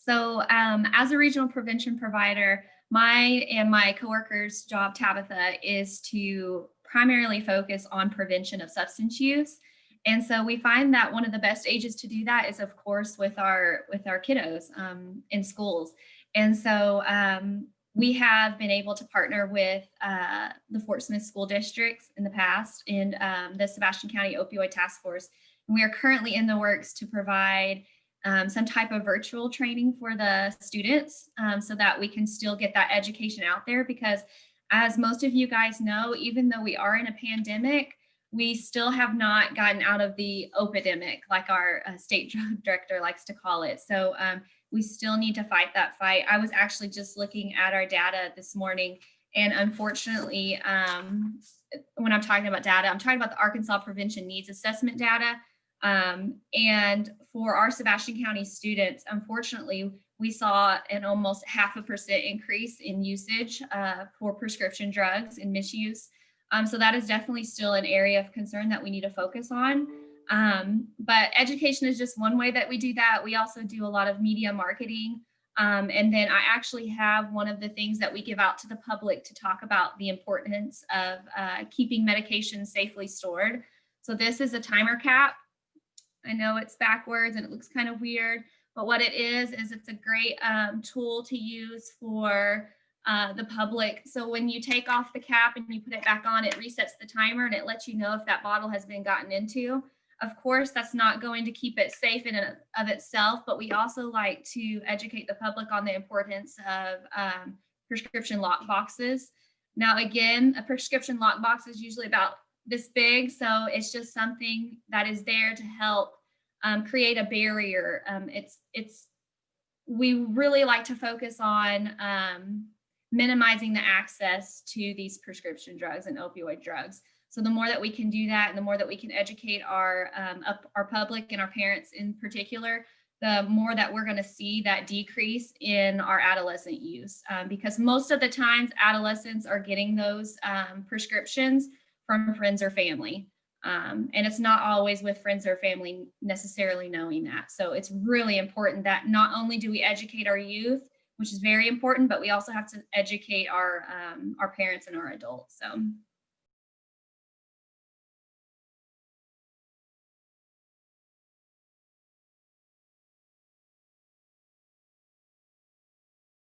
So, as a regional prevention provider, my coworkers' job, Tabitha, is to primarily focus on prevention of substance use. And so we find that one of the best ages to do that is, of course, with our kiddos in schools. And so we have been able to partner with the Fort Smith school districts in the past and the Sebastian County Opioid Task Force. And we are currently in the works to provide some type of virtual training for the students so that we can still get that education out there. Because, as most of you guys know, even though we are in a pandemic, we still have not gotten out of the opidemic, like our state drug director likes to call it. So we still need to fight that fight. I was actually just looking at our data this morning, and unfortunately, when I'm talking about data, I'm talking about the Arkansas Prevention Needs Assessment data. And for our Sebastian County students, unfortunately, we saw an almost 0.5% increase in usage for prescription drugs and misuse. So that is definitely still an area of concern that we need to focus on. But education is just one way that we do that. We also do a lot of media marketing. And then I actually have one of the things that we give out to the public to talk about the importance of keeping medications safely stored. So this is a timer cap. I know it's backwards and it looks kind of weird, but what it is it's a great tool to use for the public. So when you take off the cap and you put it back on, it resets the timer and it lets you know if that bottle has been gotten into. Of course, that's not going to keep it safe in and of itself, but we also like to educate the public on the importance of prescription lock boxes. Now, again, a prescription lock box is usually about this big, so it's just something that is there to help create a barrier. We really like to focus on minimizing the access to these prescription drugs and opioid drugs. So the more that we can do that, and the more that we can educate our public and our parents in particular, the more that we're going to see that decrease in our adolescent use. Because most of the times, adolescents are getting those prescriptions from friends or family. And it's not always with friends or family necessarily knowing that. So it's really important that not only do we educate our youth, which is very important, but we also have to educate our parents and our adults. So.